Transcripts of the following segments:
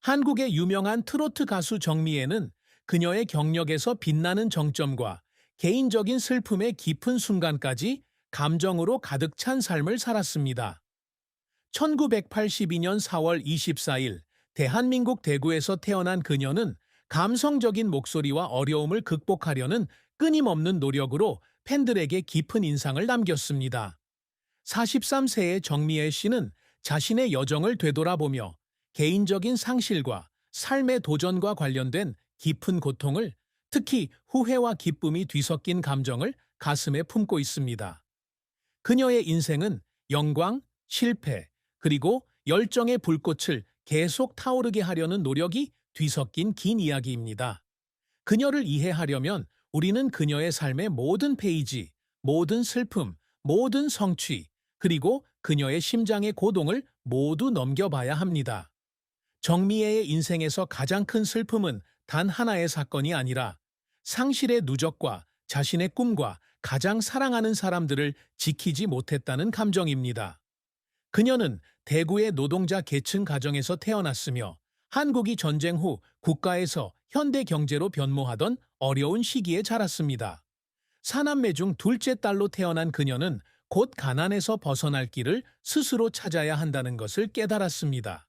한국의 유명한 트로트 가수 정미애는 그녀의 경력에서 빛나는 정점과 개인적인 슬픔의 깊은 순간까지 감정으로 가득 찬 삶을 살았습니다. 1982년 4월 24일 대한민국 대구에서 태어난 그녀는 감성적인 목소리와 어려움을 극복하려는 끊임없는 노력으로 팬들에게 깊은 인상을 남겼습니다. 43세의 정미애 씨는 자신의 여정을 되돌아보며 개인적인 상실과 삶의 도전과 관련된 깊은 고통을, 특히 후회와 기쁨이 뒤섞인 감정을 가슴에 품고 있습니다. 그녀의 인생은 영광, 실패, 그리고 열정의 불꽃을 계속 타오르게 하려는 노력이 뒤섞인 긴 이야기입니다. 그녀를 이해하려면 우리는 그녀의 삶의 모든 페이지, 모든 슬픔, 모든 성취, 그리고 그녀의 심장의 고동을 모두 넘겨봐야 합니다. 정미애의 인생에서 가장 큰 슬픔은 단 하나의 사건이 아니라 상실의 누적과 자신의 꿈과 가장 사랑하는 사람들을 지키지 못했다는 감정입니다. 그녀는 대구의 노동자 계층 가정에서 태어났으며 한국이 전쟁 후 국가에서 현대 경제로 변모하던 어려운 시기에 자랐습니다. 사남매 중 둘째 딸로 태어난 그녀는 곧 가난에서 벗어날 길을 스스로 찾아야 한다는 것을 깨달았습니다.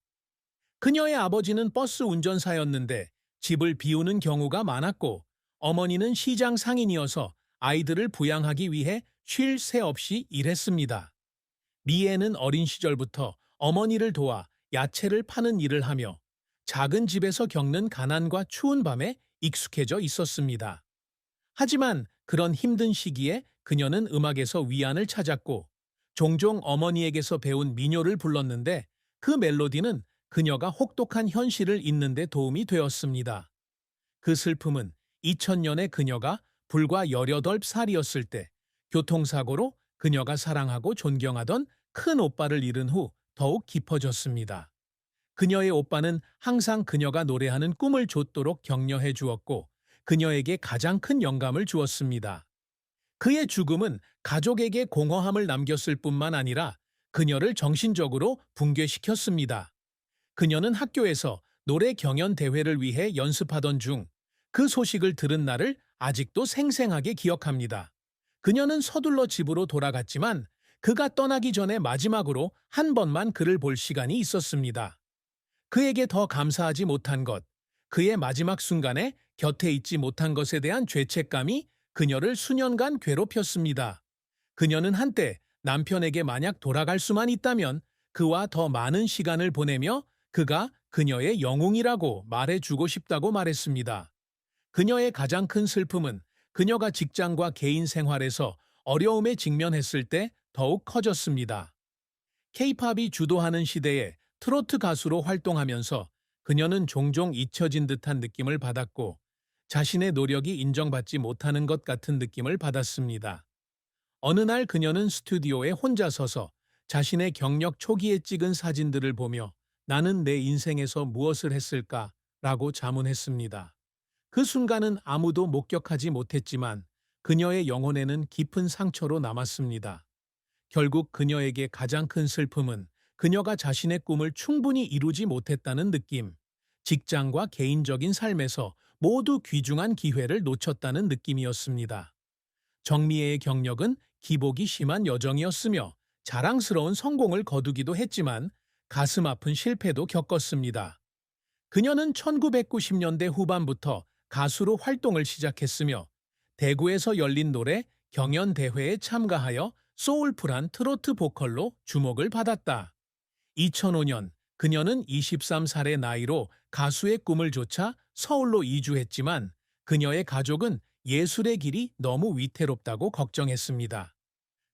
그녀의 아버지는 버스 운전사였는데 집을 비우는 경우가 많았고 어머니는 시장 상인이어서 아이들을 부양하기 위해 쉴 새 없이 일했습니다. 미애는 어린 시절부터 어머니를 도와 야채를 파는 일을 하며 작은 집에서 겪는 가난과 추운 밤에 익숙해져 있었습니다. 하지만 그런 힘든 시기에 그녀는 음악에서 위안을 찾았고 종종 어머니에게서 배운 민요를 불렀는데 그 멜로디는 그녀가 혹독한 현실을 잊는 데 도움이 되었습니다. 그 슬픔은 2000년에 그녀가 불과 18살이었을 때 교통사고로 그녀가 사랑하고 존경하던 큰 오빠를 잃은 후 더욱 깊어졌습니다. 그녀의 오빠는 항상 그녀가 노래하는 꿈을 좇도록 격려해 주었고 그녀에게 가장 큰 영감을 주었습니다. 그의 죽음은 가족에게 공허함을 남겼을 뿐만 아니라 그녀를 정신적으로 붕괴시켰습니다. 그녀는 학교에서 노래 경연 대회를 위해 연습하던 중 그 소식을 들은 날을 아직도 생생하게 기억합니다. 그녀는 서둘러 집으로 돌아갔지만 그가 떠나기 전에 마지막으로 한 번만 그를 볼 시간이 있었습니다. 그에게 더 감사하지 못한 것, 그의 마지막 순간에 곁에 있지 못한 것에 대한 죄책감이 그녀를 수년간 괴롭혔습니다. 그녀는 한때 남편에게 만약 돌아갈 수만 있다면 그와 더 많은 시간을 보내며 그가 그녀의 영웅이라고 말해주고 싶다고 말했습니다. 그녀의 가장 큰 슬픔은 그녀가 직장과 개인 생활에서 어려움에 직면했을 때 더욱 커졌습니다. 케이팝이 주도하는 시대에 트로트 가수로 활동하면서 그녀는 종종 잊혀진 듯한 느낌을 받았고 자신의 노력이 인정받지 못하는 것 같은 느낌을 받았습니다. 어느 날 그녀는 스튜디오에 혼자 서서 자신의 경력 초기에 찍은 사진들을 보며 나는 내 인생에서 무엇을 했을까? 라고 자문했습니다. 그 순간은 아무도 목격하지 못했지만 그녀의 영혼에는 깊은 상처로 남았습니다. 결국 그녀에게 가장 큰 슬픔은 그녀가 자신의 꿈을 충분히 이루지 못했다는 느낌, 직장과 개인적인 삶에서 모두 귀중한 기회를 놓쳤다는 느낌이었습니다. 정미애의 경력은 기복이 심한 여정이었으며 자랑스러운 성공을 거두기도 했지만 가슴 아픈 실패도 겪었습니다. 그녀는 1990년대 후반부터 가수로 활동을 시작했으며 대구에서 열린 노래 경연 대회에 참가하여 소울풀한 트로트 보컬로 주목을 받았다. 2005년 그녀는 23살의 나이로 가수의 꿈을 좇아 서울로 이주했지만 그녀의 가족은 예술의 길이 너무 위태롭다고 걱정했습니다.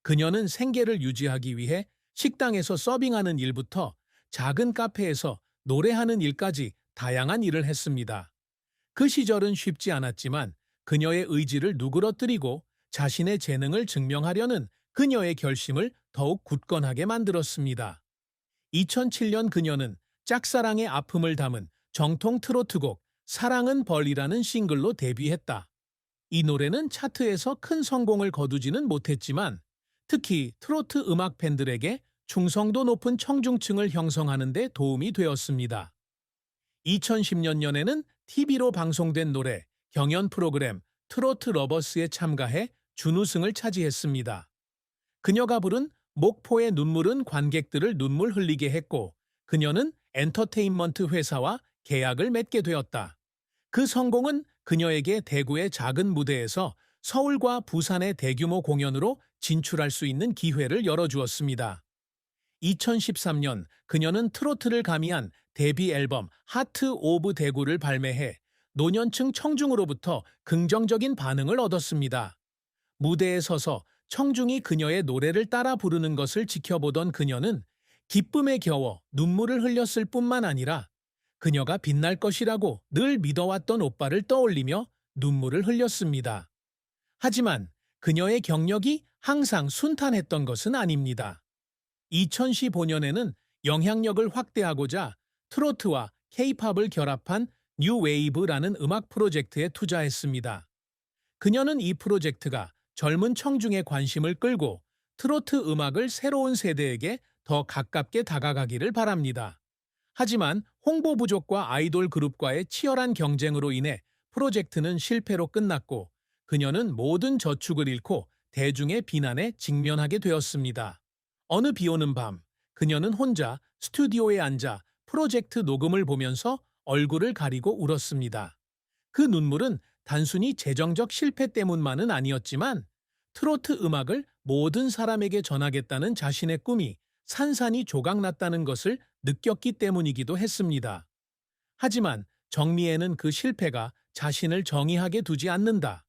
그녀는 생계를 유지하기 위해 식당에서 서빙하는 일부터 작은 카페에서 노래하는 일까지 다양한 일을 했습니다. 그 시절은 쉽지 않았지만 그녀의 의지를 누그러뜨리고 자신의 재능을 증명하려는 그녀의 결심을 더욱 굳건하게 만들었습니다. 2007년 그녀는 짝사랑의 아픔을 담은 정통 트로트곡 사랑은 벌이라는 싱글로 데뷔했다. 이 노래는 차트에서 큰 성공을 거두지는 못했지만 특히 트로트 음악 팬들에게 충성도 높은 청중층을 형성하는 데 도움이 되었습니다. 2010년에는 TV로 방송된 노래, 경연 프로그램 트로트 러버스에 참가해 준우승을 차지했습니다. 그녀가 부른 목포의 눈물은 관객들을 눈물 흘리게 했고, 그녀는 엔터테인먼트 회사와 계약을 맺게 되었다. 그 성공은 그녀에게 대구의 작은 무대에서 서울과 부산의 대규모 공연으로 진출할 수 있는 기회를 열어주었습니다. 2013년 그녀는 트로트를 가미한 데뷔 앨범 하트 오브 대구를 발매해 노년층 청중으로부터 긍정적인 반응을 얻었습니다. 무대에 서서 청중이 그녀의 노래를 따라 부르는 것을 지켜보던 그녀는 기쁨에 겨워 눈물을 흘렸을 뿐만 아니라 그녀가 빛날 것이라고 늘 믿어왔던 오빠를 떠올리며 눈물을 흘렸습니다. 하지만 그녀의 경력이 항상 순탄했던 것은 아닙니다. 2015년에는 영향력을 확대하고자 트로트와 케이팝을 결합한 뉴웨이브라는 음악 프로젝트에 투자했습니다. 그녀는 이 프로젝트가 젊은 청중의 관심을 끌고 트로트 음악을 새로운 세대에게 더 가깝게 다가가기를 바랍니다. 하지만 홍보 부족과 아이돌 그룹과의 치열한 경쟁으로 인해 프로젝트는 실패로 끝났고 그녀는 모든 저축을 잃고 대중의 비난에 직면하게 되었습니다. 어느 비오는 밤, 그녀는 혼자 스튜디오에 앉아 프로젝트 녹음을 보면서 얼굴을 가리고 울었습니다. 그 눈물은 단순히 재정적 실패 때문만은 아니었지만 트로트 음악을 모든 사람에게 전하겠다는 자신의 꿈이 산산이 조각났다는 것을 느꼈기 때문이기도 했습니다. 하지만 정미애는 그 실패가 자신을 정의하게 두지 않는다.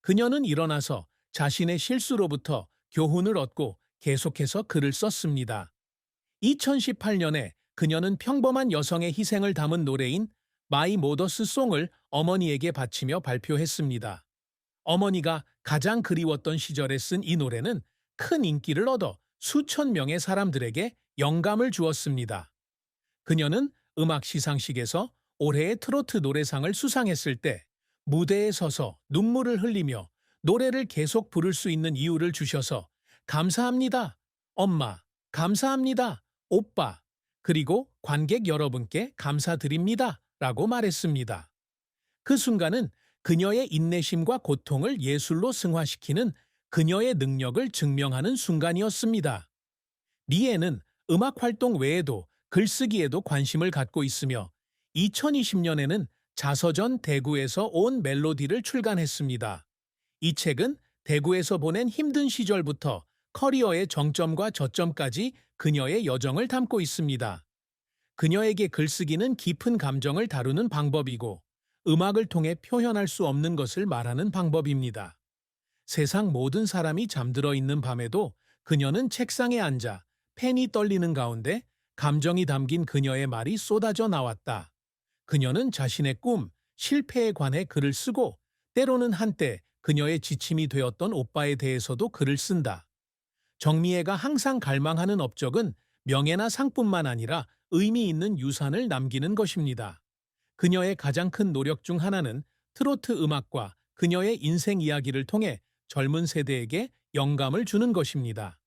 그녀는 일어나서 자신의 실수로부터 교훈을 얻고 계속해서 글을 썼습니다. 2018년에 그녀는 평범한 여성의 희생을 담은 노래인 마이 모더스 송을 어머니에게 바치며 발표했습니다. 어머니가 가장 그리웠던 시절에 쓴 이 노래는 큰 인기를 얻어 수천 명의 사람들에게 영감을 주었습니다. 그녀는 음악 시상식에서 올해의 트로트 노래상을 수상했을 때 무대에 서서 눈물을 흘리며 노래를 계속 부를 수 있는 이유를 주셔서 감사합니다. 엄마, 감사합니다. 오빠, 그리고 관객 여러분께 감사드립니다. 라고 말했습니다. 그 순간은 그녀의 인내심과 고통을 예술로 승화시키는 그녀의 능력을 증명하는 순간이었습니다. 미애는 음악 활동 외에도 글쓰기에도 관심을 갖고 있으며 2020년에는 자서전 대구에서 온 멜로디를 출간했습니다. 이 책은 대구에서 보낸 힘든 시절부터 커리어의 정점과 저점까지 그녀의 여정을 담고 있습니다. 그녀에게 글쓰기는 깊은 감정을 다루는 방법이고 음악을 통해 표현할 수 없는 것을 말하는 방법입니다. 세상 모든 사람이 잠들어 있는 밤에도 그녀는 책상에 앉아 펜이 떨리는 가운데 감정이 담긴 그녀의 말이 쏟아져 나왔다. 그녀는 자신의 꿈, 실패에 관해 글을 쓰고 때로는 한때 그녀의 지침이 되었던 오빠에 대해서도 글을 쓴다. 정미애가 항상 갈망하는 업적은 명예나 상뿐만 아니라 의미 있는 유산을 남기는 것입니다. 그녀의 가장 큰 노력 중 하나는 트로트 음악과 그녀의 인생 이야기를 통해 젊은 세대에게 영감을 주는 것입니다.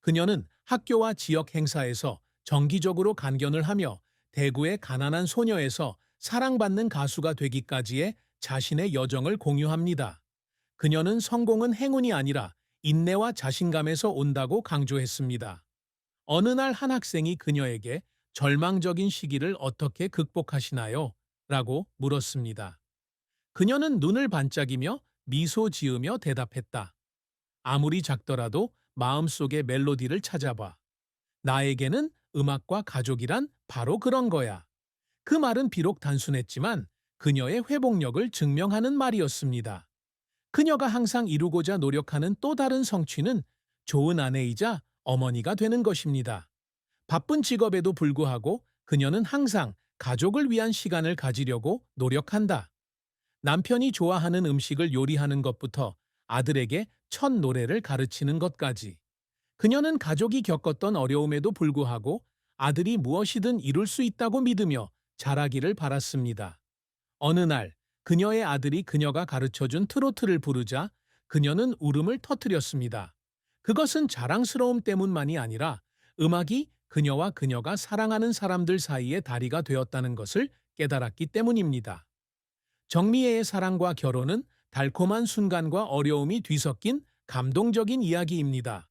그녀는 학교와 지역 행사에서 정기적으로 간견을 하며 대구의 가난한 소녀에서 사랑받는 가수가 되기까지의 자신의 여정을 공유합니다. 그녀는 성공은 행운이 아니라 인내와 자신감에서 온다고 강조했습니다. 어느 날 한 학생이 그녀에게 절망적인 시기를 어떻게 극복하시나요? 라고 물었습니다. 그녀는 눈을 반짝이며 미소 지으며 대답했다. 아무리 작더라도 마음속의 멜로디를 찾아봐. 나에게는 음악과 가족이란 바로 그런 거야. 그 말은 비록 단순했지만 그녀의 회복력을 증명하는 말이었습니다. 그녀가 항상 이루고자 노력하는 또 다른 성취는 좋은 아내이자 어머니가 되는 것입니다. 바쁜 직업에도 불구하고 그녀는 항상 가족을 위한 시간을 가지려고 노력한다. 남편이 좋아하는 음식을 요리하는 것부터 아들에게 첫 노래를 가르치는 것까지. 그녀는 가족이 겪었던 어려움에도 불구하고 아들이 무엇이든 이룰 수 있다고 믿으며 자라기를 바랐습니다. 어느 날 그녀의 아들이 그녀가 가르쳐준 트로트를 부르자 그녀는 울음을 터뜨렸습니다. 그것은 자랑스러움 때문만이 아니라 음악이 그녀와 그녀가 사랑하는 사람들 사이의 다리가 되었다는 것을 깨달았기 때문입니다. 정미애의 사랑과 결혼은 달콤한 순간과 어려움이 뒤섞인 감동적인 이야기입니다.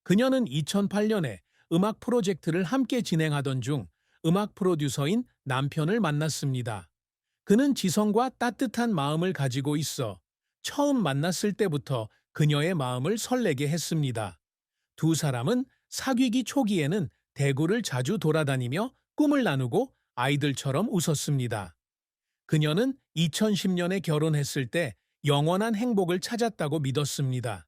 그녀는 2008년에 음악 프로젝트를 함께 진행하던 중 음악 프로듀서인 남편을 만났습니다. 그는 지성과 따뜻한 마음을 가지고 있어 처음 만났을 때부터 그녀의 마음을 설레게 했습니다. 두 사람은 사귀기 초기에는 대구를 자주 돌아다니며 꿈을 나누고 아이들처럼 웃었습니다. 그녀는 2010년에 결혼했을 때 영원한 행복을 찾았다고 믿었습니다.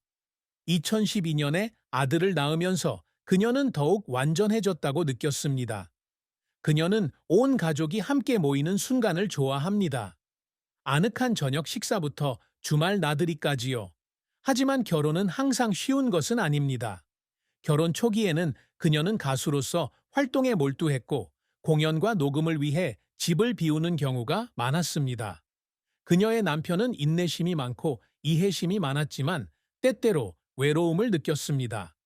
2012년에 아들을 낳으면서 그녀는 더욱 완전해졌다고 느꼈습니다. 그녀는 온 가족이 함께 모이는 순간을 좋아합니다. 아늑한 저녁 식사부터 주말 나들이까지요. 하지만 결혼은 항상 쉬운 것은 아닙니다. 결혼 초기에는 그녀는 가수로서 활동에 몰두했고 공연과 녹음을 위해 집을 비우는 경우가 많았습니다. 그녀의 남편은 인내심이 많고 이해심이 많았지만 때때로 외로움을 느꼈습니다.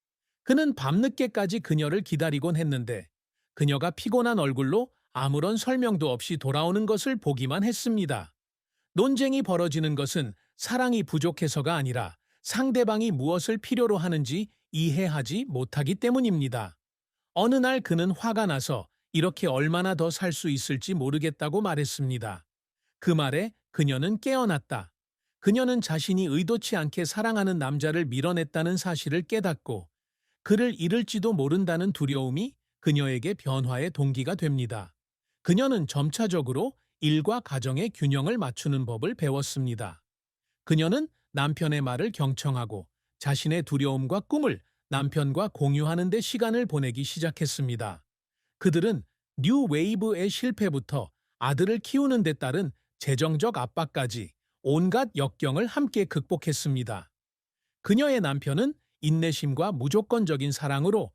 그는 밤늦게까지 그녀를 기다리곤 했는데 그녀가 피곤한 얼굴로 아무런 설명도 없이 돌아오는 것을 보기만 했습니다. 논쟁이 벌어지는 것은 사랑이 부족해서가 아니라 상대방이 무엇을 필요로 하는지 이해하지 못하기 때문입니다. 어느 날 그는 화가 나서 이렇게 얼마나 더 살 수 있을지 모르겠다고 말했습니다. 그 말에 그녀는 깨어났다. 그녀는 자신이 의도치 않게 사랑하는 남자를 밀어냈다는 사실을 깨닫고 그를 잃을지도 모른다는 두려움이 그녀에게 변화의 동기가 됩니다. 그녀는 점차적으로 일과 가정의 균형을 맞추는 법을 배웠습니다. 그녀는 남편의 말을 경청하고 자신의 두려움과 꿈을 남편과 공유하는 데 시간을 보내기 시작했습니다. 그들은 뉴 웨이브의 실패부터 아들을 키우는 데 따른 재정적 압박까지 온갖 역경을 함께 극복했습니다. 그녀의 남편은 인내심과 무조건적인 사랑으로